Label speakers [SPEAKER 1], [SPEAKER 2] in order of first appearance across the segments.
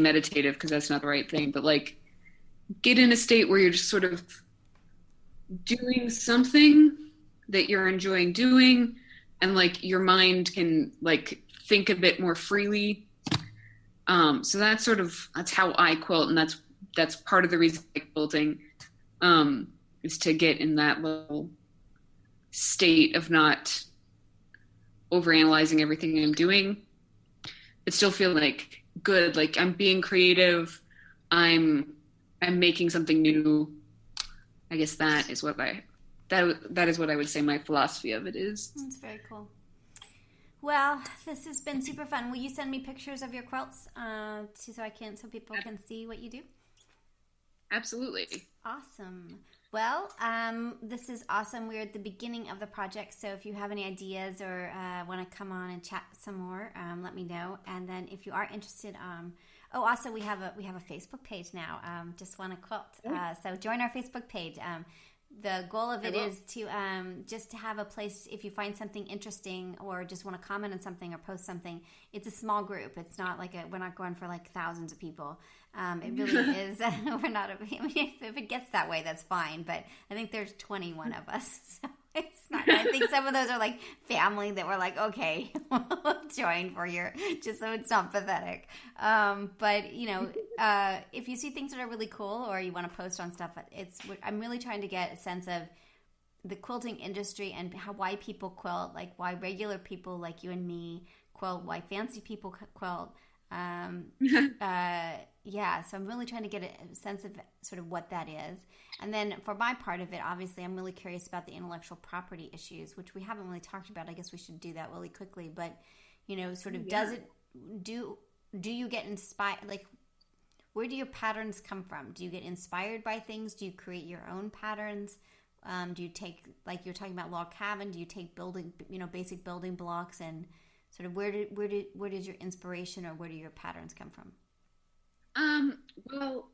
[SPEAKER 1] meditative because that's not the right thing, but like get in a state where you're just sort of doing something that you're enjoying doing, and like your mind can like think a bit more freely. So that's how I quilt, and that's part of the reason I like quilting, is to get in that little state of not overanalyzing everything I'm doing, but still feel like good, like I'm being creative, I'm making something new. I guess that is what I would say my philosophy of it is.
[SPEAKER 2] That's very cool. Well, this has been super fun. Will you send me pictures of your quilts so people can see what you do?
[SPEAKER 1] Absolutely.
[SPEAKER 2] Awesome. Well, this is awesome. We're at the beginning of the project, so if you have any ideas or want to come on and chat some more, let me know. And then if you are interested, also we have a Facebook page now, JustWannaQuilt. So join our Facebook page. The goal of it is to just to have a place if you find something interesting or just want to comment on something or post something. It's a small group. It's not like we're not going for like thousands of people. It really is. We're not. If it gets that way, that's fine. But I think there's 21 of us, so it's not. I think some of those are like family that were like, okay, we'll join for your, just so it's not pathetic. But if you see things that are really cool or you want to post on stuff, I'm really trying to get a sense of the quilting industry and why people quilt, like why regular people like you and me quilt, why fancy people quilt. So I'm really trying to get a sense of sort of what that is. And then for my part of it, obviously, I'm really curious about the intellectual property issues, which we haven't really talked about. I guess we should do that really quickly. But, do you get inspired? Like, where do your patterns come from? Do you get inspired by things? Do you create your own patterns? Do you take, like you're talking about log cabin, do you take basic building blocks and sort of where does your inspiration or where do your patterns come from?
[SPEAKER 1] Well,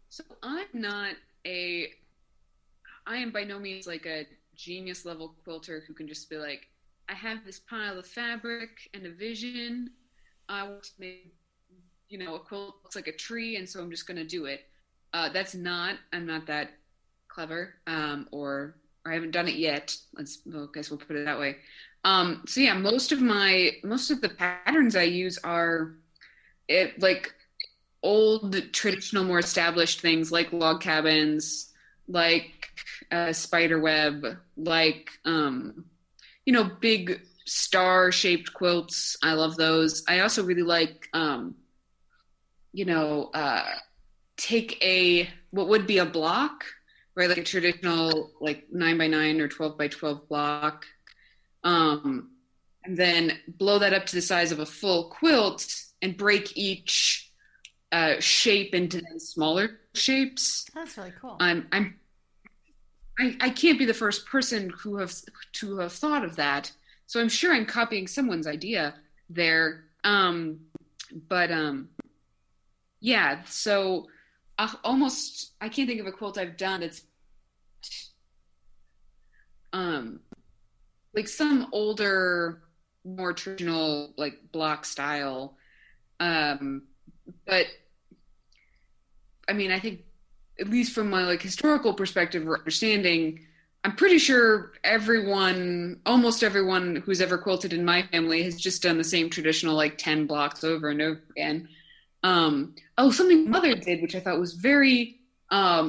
[SPEAKER 1] so I am by no means like a genius level quilter who can just be like, I have this pile of fabric and a vision. I want to make, a quilt looks like a tree, and so I'm just going to do it. I'm not that clever, or I haven't done it yet. I guess we'll put it that way. So yeah, most of the patterns I use are like old traditional, more established things like log cabins, like spider web, like big star shaped quilts. I love those. I also really like take what would be a block, right, like a traditional like 9x9 or 12x12 block, and then blow that up to the size of a full quilt and break each shape into smaller shapes.
[SPEAKER 2] That's really cool.
[SPEAKER 1] I can't be the first person to have thought of that, so I'm sure I'm copying someone's idea there. Yeah. So I can't think of a quilt I've done that's like some older, more traditional like block style. But I mean, I think at least from my like historical perspective or understanding, I'm pretty sure almost everyone who's ever quilted in my family has just done the same traditional like 10 blocks over and over again. Something mother did, which I thought was very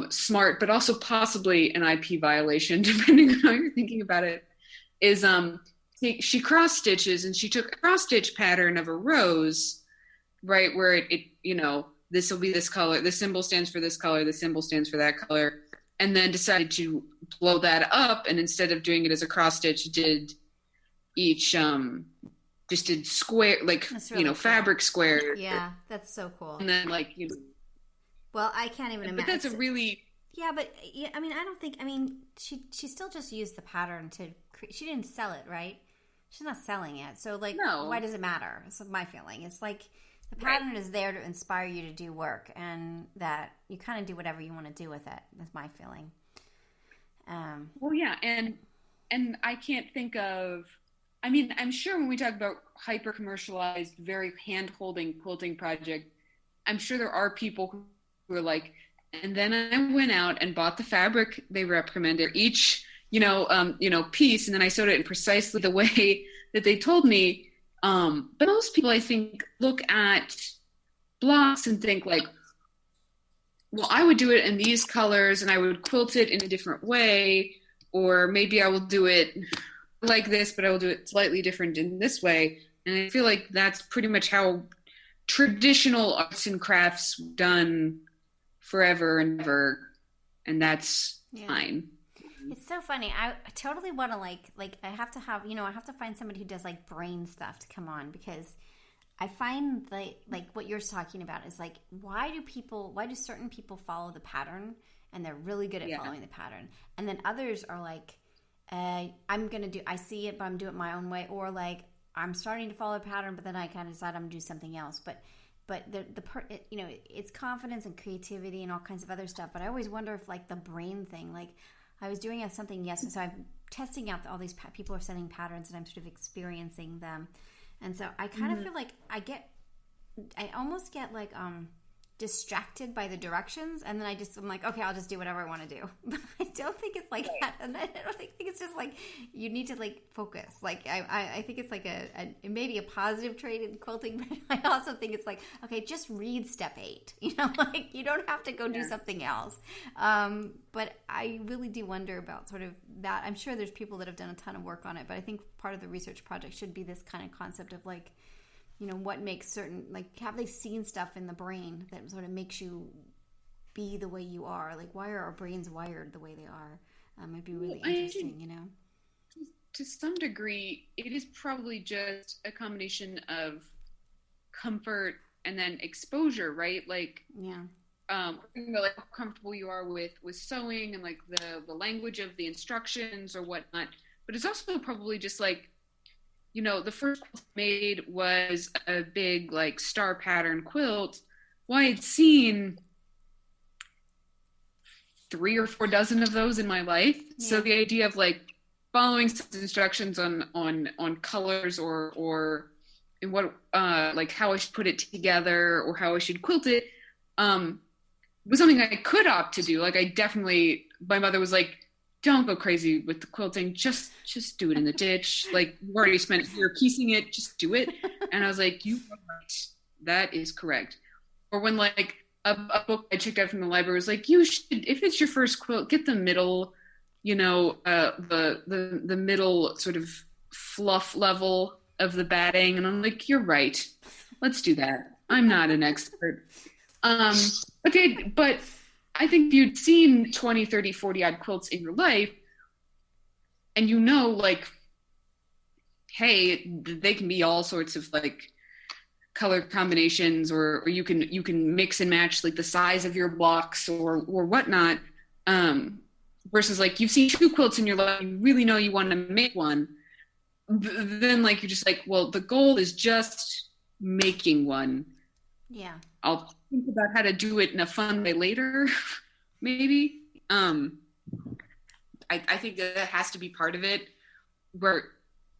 [SPEAKER 1] smart, but also possibly an IP violation, depending on how you're thinking about it, is she cross stitches, and she took a cross stitch pattern of a rose, right, where it this will be this color, this symbol stands for this color, this symbol stands for that color, and then decided to blow that up, and instead of doing it as a cross stitch, did each just did square, like really cool. Fabric square.
[SPEAKER 2] Yeah, that's so cool.
[SPEAKER 1] And then
[SPEAKER 2] well, I can't even imagine.
[SPEAKER 1] But that's a really
[SPEAKER 2] I mean, I don't think. I mean, she still just used the pattern to. She didn't sell it, right? She's not selling it, so no. Why does it matter? It's my feeling. It's like the pattern is there to inspire you to do work, and that you kind of do whatever you want to do with it. That's my feeling.
[SPEAKER 1] Well, yeah, and I can't think of. I mean, I'm sure when we talk about hyper commercialized, very hand holding quilting project, I'm sure there are people who are like, and then I went out and bought the fabric they recommended each, piece, and then I sewed it in precisely the way that they told me. But most people, I think, look at blocks and think like, well, I would do it in these colors and I would quilt it in a different way, or maybe I will do it like this, but I will do it slightly different in this way. And I feel like that's pretty much how traditional arts and crafts done forever and ever, and that's fine.
[SPEAKER 2] It's so funny. I totally want to like I have to have, I have to find somebody who does like brain stuff to come on, because I find like what you're talking about is like, why do certain people follow the pattern and they're really good at following the pattern, and then others are like, I see it, but I'm doing it my own way, or like I'm starting to follow a pattern, but then I kind of decide I'm gonna do something else. But it's confidence and creativity and all kinds of other stuff. But I always wonder if like the brain thing, like I was doing something yesterday, so I'm testing out all these people are sending patterns, and I'm sort of experiencing them. And so I kind of feel like I almost get like distracted by the directions, and then I'm like, okay, I'll just do whatever I want to do. But I don't think it's like that, and I don't think it's just like you need to like focus. Like I think it's like it may be a positive trait in quilting, but I also think it's like, okay, just read step 8. Like you don't have to go do something else. But I really do wonder about sort of that. I'm sure there's people that have done a ton of work on it, but I think part of the research project should be this kind of concept of like, what makes certain, like, have they seen stuff in the brain that sort of makes you be the way you are? Like, why are our brains wired the way they are? It'd be really interesting,
[SPEAKER 1] To some degree, it is probably just a combination of comfort and then exposure, right? Like, like how comfortable you are with sewing and like the language of the instructions or whatnot. But it's also probably just like, the first quilt I made was a big like star pattern quilt. Well, I had seen 3 or 4 dozen of those in my life. Yeah. So the idea of like following instructions on colors or in what like how I should put it together or how I should quilt it was something I could opt to do. Like my mother was like, don't go crazy with the quilting. Just do it in the ditch. Like you've already spent a year piecing it. Just do it. And I was like, you are right. That is correct. Or when like a book I checked out from the library was like, you should, if it's your first quilt, get the middle, the middle sort of fluff level of the batting. And I'm like, you're right. Let's do that. I'm not an expert. But I think if you'd seen 20, 30, 40 odd quilts in your life and like, hey, they can be all sorts of like color combinations or you can mix and match like the size of your blocks or whatnot, versus like you've seen 2 quilts in your life, you really know you want to make one, then like you're just like, well, the goal is just making one.
[SPEAKER 2] Yeah.
[SPEAKER 1] I'll think about how to do it in a fun way later, maybe. I think that has to be part of it, where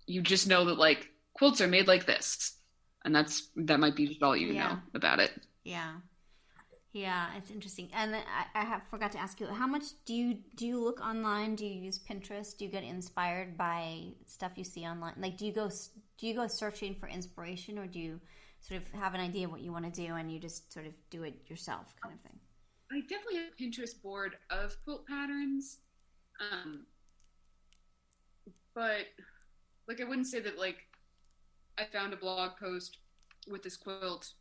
[SPEAKER 1] you just know that like quilts are made like this, and that might be just all you know about it.
[SPEAKER 2] Yeah, it's interesting. And then I forgot to ask you, how much do you look online? Do you use Pinterest? Do you get inspired by stuff you see online? Like, do you go searching for inspiration, or do you sort of have an idea of what you want to do and you just sort of do it yourself kind of thing?
[SPEAKER 1] I definitely have a Pinterest board of quilt patterns. But like, I wouldn't say that like I found a blog post with this quilt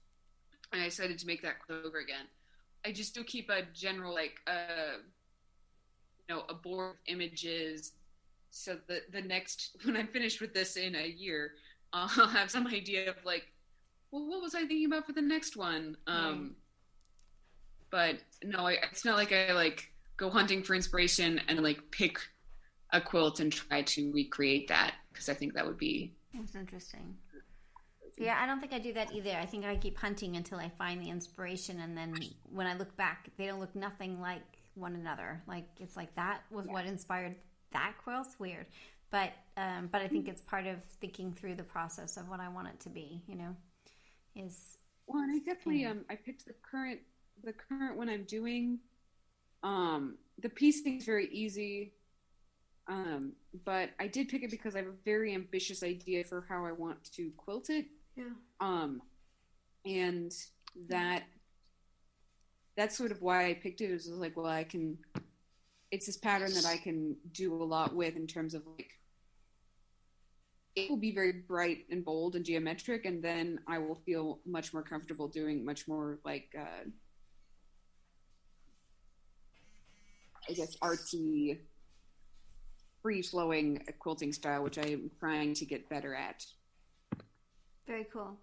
[SPEAKER 1] and I decided to make that quilt over again. I just do keep a general like a board of images, so that the next, when I'm finished with this in a year, I'll have some idea of like, well, what was I thinking about for the next one? But no, it's not like I like go hunting for inspiration and like pick a quilt and try to recreate that, because I think that would be...
[SPEAKER 2] That's interesting. Yeah, I don't think I do that either. I think I keep hunting until I find the inspiration, and then when I look back, they don't look nothing like one another. Like, it's like that was what inspired that quilt. Weird. But I think it's part of thinking through the process of what I want it to be, is
[SPEAKER 1] Well, and I definitely I picked the current one I'm doing. The piecing is very easy. But I did pick it because I have a very ambitious idea for how I want to quilt it.
[SPEAKER 2] Yeah.
[SPEAKER 1] And that's sort of why I picked it. It was like, well, it's this pattern that I can do a lot with in terms of like, it will be very bright and bold and geometric, and then I will feel much more comfortable doing much more like, I guess, artsy, free-flowing quilting style, which I am trying to get better at.
[SPEAKER 2] Very cool.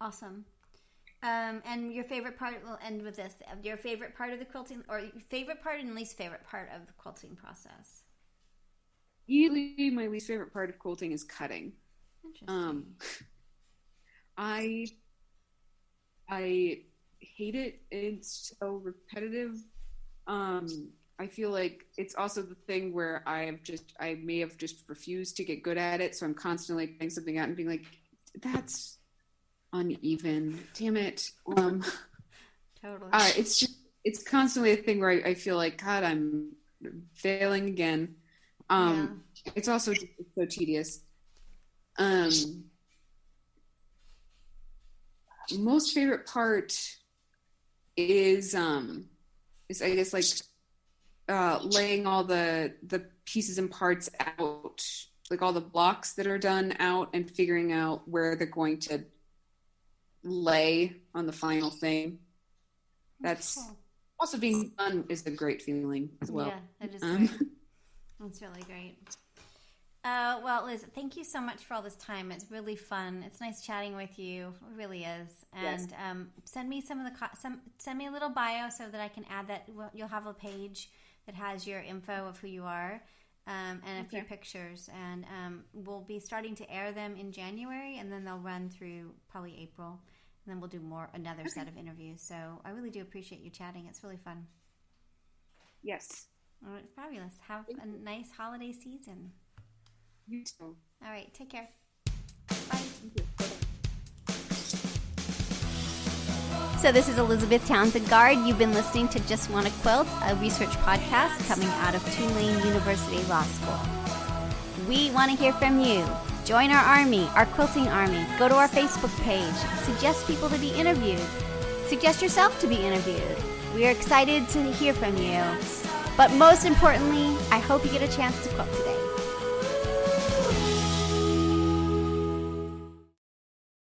[SPEAKER 2] Awesome. And your favorite part, we'll end with this, your favorite part of the quilting, or your favorite part and least favorite part of the quilting process?
[SPEAKER 1] Usually my least favorite part of quilting is cutting.
[SPEAKER 2] Interesting.
[SPEAKER 1] I hate it. It's so repetitive. I feel like it's also the thing where I may have just refused to get good at it. So I'm constantly putting something out and being like, that's uneven. Damn it.
[SPEAKER 2] Totally.
[SPEAKER 1] It's constantly a thing where I feel like, God, I'm failing again. It's also just so tedious. Most favorite part is I guess like laying all the pieces and parts out, like all the blocks that are done out, and figuring out where they're going to lay on the final thing. That's cool. Also being done is a great feeling as well.
[SPEAKER 2] Yeah, that is great. That's really great. Well, Liz, thank you so much for all this time. It's really fun. It's nice chatting with you. It really is. And yes. Send me send me a little bio so that I can add that. You'll have a page that has your info of who you are, and a few pictures. And we'll be starting to air them in January, and then they'll run through probably April. And then we'll do another set of interviews. So I really do appreciate you chatting. It's really fun.
[SPEAKER 1] Yes.
[SPEAKER 2] All right, fabulous. Have a nice holiday season.
[SPEAKER 1] You too.
[SPEAKER 2] All right, take care. Bye. So this is Elizabeth Townsend-Gard. You've been listening to Just Wanna Quilt, a research podcast coming out of Tulane University Law School. We want to hear from you. Join our army, our quilting army. Go to our Facebook page. Suggest people to be interviewed. Suggest yourself to be interviewed. We are excited to hear from you. But most importantly, I hope you get a chance to quilt today.